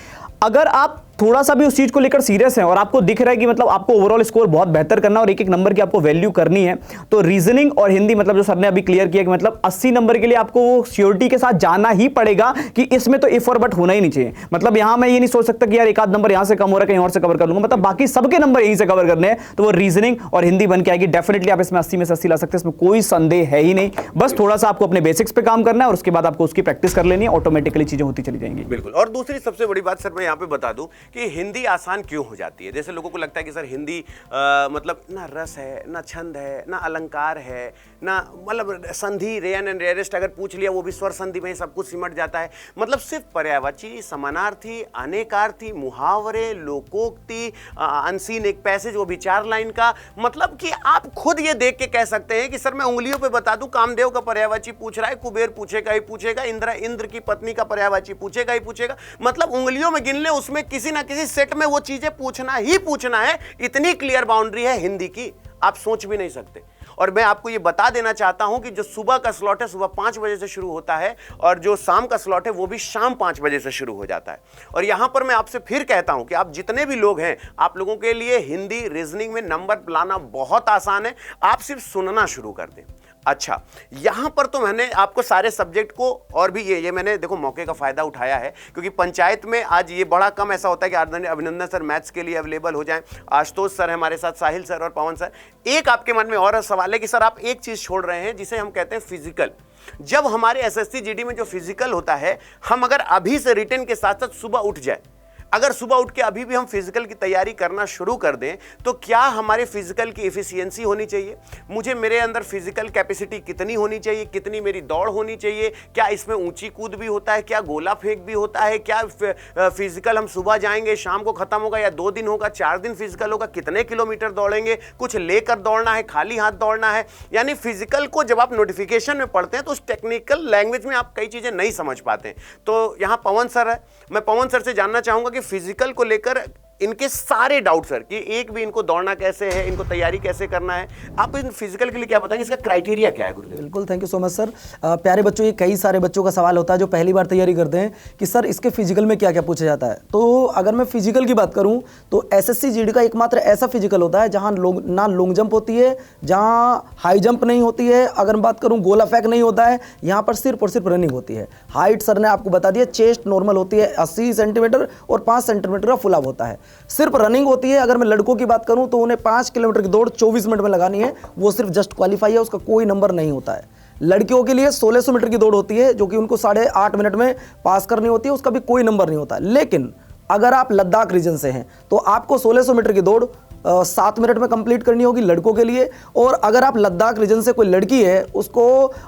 B: अगर आप थोड़ा सा भी उस चीज को लेकर सीरियस हैं और आपको दिख रहा है कि मतलब आपको ओवरऑल स्कोर बहुत बेहतर करना और एक एक नंबर की आपको वैल्यू करनी है, तो रीजनिंग और हिंदी, मतलब जो सर ने अभी क्लियर किया कि मतलब 80 नंबर के लिए आपको वो श्योरिटी के साथ जाना ही पड़ेगा कि इसमें तो इफ और बट होना ही नहीं चाहिए। मतलब यहां मैं ये नहीं सोच सकता कि यार एक आध नंबर यहां से कम हो रहा है, कहीं और से कवर कर लूंगा, मतलब बाकी सबके नंबर यहीं से कवर करने हैं, तो वो रीजनिंग और हिंदी बन के आएगी। डेफिनेटली आप इसमें 80 में से 80 ला सकते हैं, इसमें कोई संदेह है ही नहीं। बस थोड़ा सा आपको अपने बेसिक्स पे काम करना है और उसके बाद आपको उसकी प्रैक्टिस कर लेनी है, ऑटोमेटिकली चीजें होती चली जाएंगी।
A: बिल्कुल। और दूसरी सबसे बड़ी बात सर मैं यहाँ पे बता दूं कि हिंदी आसान क्यों हो जाती है। जैसे लोगों को लगता है कि सर हिंदी मतलब ना रस है, ना छंद है, ना अलंकार है, ना मतलब संधि, रेयर एंड रेयरेस्ट अगर पूछ लिया वो भी स्वर संधि में सब कुछ सिमट जाता है। मतलब सिर्फ पर्यायवाची, समानार्थी, अनेकार्थी, मुहावरे, लोकोक्ति, अनसीन एक पैसेज वो भी 4 लाइन का, मतलब कि आप खुद ये देख के कह सकते हैं कि सर मैं उंगलियों पे बता दूं, कामदेव का पर्यायवाची पूछ रहा है, कुबेर पूछेगा ही पूछेगा, इंद्र की पत्नी का पर्यायवाची पूछेगा ही पूछेगा, मतलब उंगलियों में गिन ले, उसमें किसी ना किसी सेट में वो चीजें पूछना ही पूछना है। इतनी क्लियर बाउंड्री है हिंदी की, आप सोच भी नहीं सकते। और मैं आपको ये बता देना चाहता हूं कि जो सुबह का स्लॉट है सुबह 5 बजे से शुरू होता है और जो शाम का स्लॉट है वो भी शाम 5 बजे से शुरू हो जाता है। और यहां पर मैं आपसे फिर कहता हूं कि आप जितने भी लोग हैं, आप लोगों के लिए हिंदी रीजनिंग में नंबर लाना बहुत आसान है, आप सिर्फ सुनना शुरू कर दें। अच्छा, यहां पर तो मैंने आपको सारे सब्जेक्ट को और भी ये मैंने देखो मौके का फायदा उठाया है, क्योंकि पंचायत में आज ये बड़ा कम ऐसा होता है कि अभिनंदन सर मैथ्स के लिए अवेलेबल हो जाएं, आशुतोष सर है हमारे साथ, साहिल सर और पवन सर। एक आपके मन में और सवाल है कि सर आप एक चीज छोड़ रहे हैं जिसे हम कहते हैं फिजिकल। जब हमारे एसएससी जीडी में जो फिजिकल होता है, हम अगर अभी से रिटन के साथ साथ सुबह उठ जाए, अगर सुबह उठ के अभी भी हम फिजिकल की तैयारी करना शुरू कर दें तो क्या हमारे फिजिकल की एफिशिएंसी होनी चाहिए, मुझे मेरे अंदर फिजिकल कैपेसिटी कितनी होनी चाहिए, कितनी मेरी दौड़ होनी चाहिए, क्या इसमें ऊंची कूद भी होता है, क्या गोला फेंक भी होता है, क्या फिजिकल हम सुबह जाएंगे शाम को खत्म होगा या 2 दिन होगा 4 दिन फिजिकल होगा, कितने किलोमीटर दौड़ेंगे, कुछ लेकर दौड़ना है, खाली हाथ दौड़ना है। यानी फिजिकल को जब आप नोटिफिकेशन में पढ़ते हैं तो उस टेक्निकल लैंग्वेज में आप कई चीजें नहीं समझ पाते। तो यहां पवन सर है, मैं पवन सर से जानना चाहूंगा कि फिजिकल को लेकर इनके सारे डाउट सर कि एक भी इनको दौड़ना कैसे है, इनको तैयारी कैसे करना है, आप इन फिजिकल के लिए क्या बताएंगे, इसका क्राइटेरिया क्या है गुरुदेव?
C: बिल्कुल, thank you so much sir. प्यारे बच्चों, ये कई सारे बच्चों का सवाल होता है जो पहली बार तैयारी करते हैं कि सर इसके फिजिकल में क्या क्या पूछा जाता है। तो अगर मैं फिजिकल की बात करूं तो एसएससी जीडी का एकमात्र ऐसा फिजिकल होता है जहां ना लॉन्ग जंप होती है, जहां हाई जंप नहीं होती है, अगर मैं बात करूं गोला फेंक नहीं होता है, यहाँ पर सिर्फ और सिर्फ रनिंग होती है। हाइट सर ने आपको बता दिया, चेस्ट नॉर्मल होती है 80 सेंटीमीटर और 5 सेंटीमीटर का फुल अप होता है, सिर्फ रनिंग होती है। अगर मैं लड़कों की बात करूं तो उन्हें 5 किलोमीटर की दौड़ 24 मिनट में लगानी है, वो सिर्फ जस्ट क्वालिफाई है, उसका कोई नंबर नहीं होता है। लड़कियों के लिए 1600 मीटर की दौड़ होती है जो कि उनको 8.5 मिनट में पास करनी होती है, उसका भी कोई नंबर नहीं होता। लेकिन अगर आप लद्दाख रीजन से हैं तो आपको 1600 मीटर की दौड़ 7 मिनट में कंप्लीट करनी होगी लड़कों के लिए, और अगर आप लद्दाख रीजन से कोई लड़की है उसको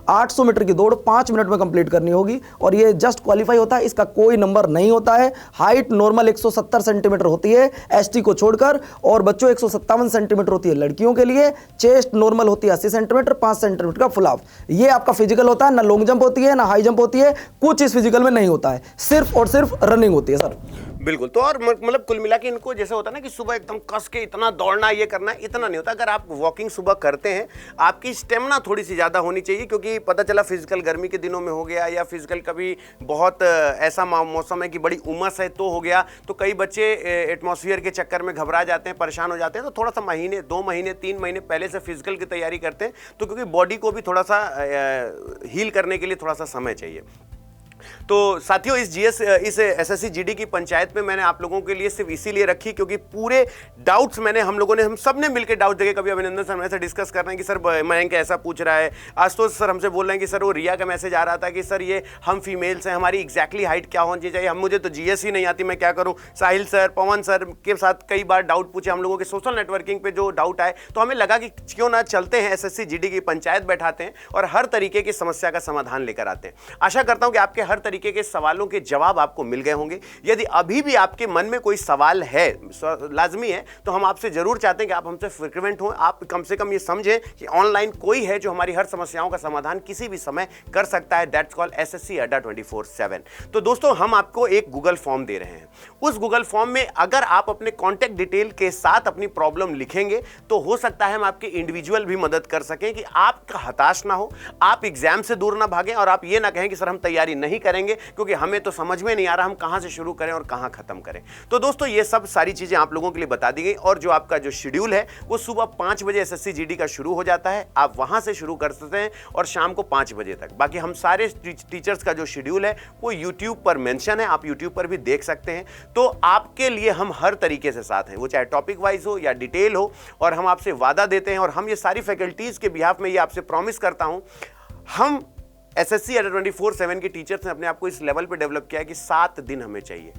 C: 800 मीटर की दौड़ 5 मिनट में कंप्लीट करनी होगी, और ये जस्ट क्वालिफाई होता है, इसका कोई नंबर नहीं होता है। हाइट नॉर्मल 170 सेंटीमीटर होती है एसटी को छोड़कर, और बच्चों 157 सेंटीमीटर होती है लड़कियों के लिए। चेस्ट नॉर्मल होती है 80 सेंटीमीटर, 5 सेंटीमीटर का फुल ऑफ। ये आपका फिजिकल होता है, ना लॉन्ग जंप होती है ना हाई जंप होती है, कुछ इस फिजिकल में नहीं होता है, सिर्फ और सिर्फ रनिंग होती है सर।
A: बिल्कुल। तो और मतलब कुल मिला के इनको जैसे होता है ना कि सुबह एकदम कस के इतना दौड़ना ये करना, इतना नहीं होता। अगर आप वॉकिंग सुबह करते हैं, आपकी स्टेमिना थोड़ी सी ज़्यादा होनी चाहिए, क्योंकि पता चला फिजिकल गर्मी के दिनों में हो गया या फिजिकल कभी बहुत ऐसा मौसम है कि बड़ी उमस है तो हो गया, तो कई बच्चे एटमॉस्फेयर के चक्कर में घबरा जाते हैं, परेशान हो जाते हैं। तो थोड़ा सा महीने 2 महीने 3 महीने पहले से फिजिकल की तैयारी करते हैं, तो क्योंकि बॉडी को भी थोड़ा सा हील करने के लिए थोड़ा सा समय चाहिए। तो साथियों, इस एसएससी जीडी की पंचायत में मैंने आप लोगों के लिए सिर्फ इसीलिए रखी क्योंकि पूरे डाउट्स हम सब ने मिलकर डाउट देखे। कभी अभिनंदन सर ऐसे डिस्कस कर रहे हैं कि सर मयंक ऐसा पूछ रहा है, आशुतोष सर हमसे बोल रहे हैं कि सर वो रिया का मैसेज आ रहा था कि सर ये हम फीमेल्स हैं, हमारी एग्जैक्टली हाइट क्या होनी चाहिए, मुझे तो जीएस ही नहीं आती, मैं क्या करूँ। साहिल सर, पवन सर के साथ कई बार डाउट पूछे हम लोगों के सोशल नेटवर्किंग पे जो डाउट आए, तो हमें लगा कि क्यों ना चलते हैं एसएससी जीडी की पंचायत बैठाते हैं और हर तरीके की समस्या का समाधान लेकर आते हैं। आशा करता हूं कि आपके हर तरीके के सवालों के जवाब आपको मिल गए होंगे। यदि अभी भी आपके मन में कोई सवाल है, लाजमी है, तो हम आपसे जरूर चाहते हैं कि आप हमसे फ्रिक्वेंट हों। आप कम से कम ये समझें कि ऑनलाइन कोई है जो हमारी हर समस्याओं का समाधान किसी भी समय कर सकता है। दैट्स कॉल्ड एसएससी अड्डा 24/7। तो दोस्तों, हम आपको एक गूगल फॉर्म दे रहे हैं। उस गूगल फॉर्म में अगर आप अपने कॉन्टैक्ट डिटेल के साथ अपनी प्रॉब्लम लिखेंगे तो हो सकता है हम आपके इंडिविजुअल भी मदद कर सकें, कि आपका हताश ना हो, आप एग्जाम से दूर ना भागें और आप ये ना कहें कि सर हम तैयारी नहीं करेंगे क्योंकि हमें तो समझ में नहीं आ रहा हम कहां से शुरू करें और कहां खत्म करें। तो दोस्तों, ये सब सारी चीजें आप लोगों के लिए बता दी गई, और जो आपका जो शेड्यूल है वो सुबह 5 बजे एसएससी जीडी का शुरू हो जाता है, आप वहां से शुरू कर सकते हैं और शाम को 5 बजे तक। बाकी हम सारे टीचर्स का जो शेड्यूल है वो यूट्यूब पर मेंशन है, आप यूट्यूब पर भी देख सकते हैं। तो आपके लिए हम हर तरीके से साथ हैं, वो चाहे टॉपिक वाइज हो या डिटेल हो, और हम आपसे वादा देते हैं और हम ये सारी फैकल्टीज के बिहाफ में ये आपसे प्रॉमिस करता हूं, हम एसएससी अड्डा 24/7 के टीचर्स ने अपने आप को इस लेवल पे डेवलप किया है कि 7 दिन हमें चाहिए।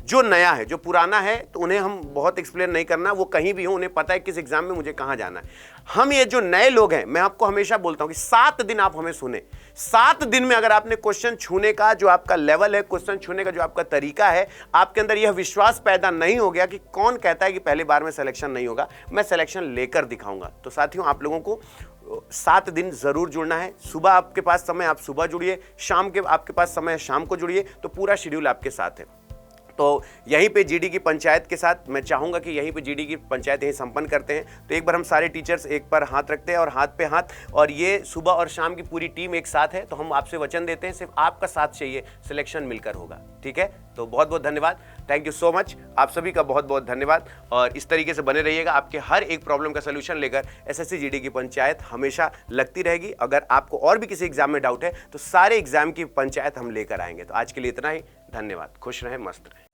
A: जो नया है, जो पुराना है, तो उन्हें हम बहुत एक्सप्लेन नहीं करना, वो कहीं भी हो, उन्हें पता है किस एग्जाम में मुझे कहां जाना है। हम ये जो नए लोग हैं, मैं आपको हमेशा बोलता हूं कि 7 दिन आप हमें सुने। 7 दिन में अगर आपने क्वेश्चन छूने का जो आपका लेवल है, क्वेश्चन छूने का जो आपका तरीका है, आपके अंदर यह विश्वास पैदा नहीं हो गया कि कौन कहता है कि पहले बार में सिलेक्शन नहीं होगा, मैं सिलेक्शन लेकर दिखाऊंगा। तो साथियों, आप लोगों को 7 दिन जरूर जुड़ना है। सुबह आपके पास समय, आप सुबह जुड़िए, शाम के आपके पास समय, शाम को जुड़िए, तो पूरा शेड्यूल आपके साथ है। तो यहीं पे जीडी की पंचायत के साथ मैं चाहूँगा कि यहीं पे जीडी की पंचायत यहीं संपन्न करते हैं। तो एक बार हम सारे टीचर्स एक बार हाथ रखते हैं और हाथ पे हाथ, और ये सुबह और शाम की पूरी टीम एक साथ है। तो हम आपसे वचन देते हैं, सिर्फ आपका साथ चाहिए, सिलेक्शन मिलकर होगा। ठीक है? तो बहुत बहुत धन्यवाद, थैंक यू सो मच, आप सभी का बहुत बहुत धन्यवाद। और इस तरीके से बने रहिएगा, आपके हर एक प्रॉब्लम का सोल्यूशन लेकर एसएससी जीडी की पंचायत हमेशा लगती रहेगी। अगर आपको और भी किसी एग्जाम में डाउट है तो सारे एग्जाम की पंचायत हम लेकर आएंगे। तो आज के लिए इतना ही, धन्यवाद, खुश रहें, मस्त रहें।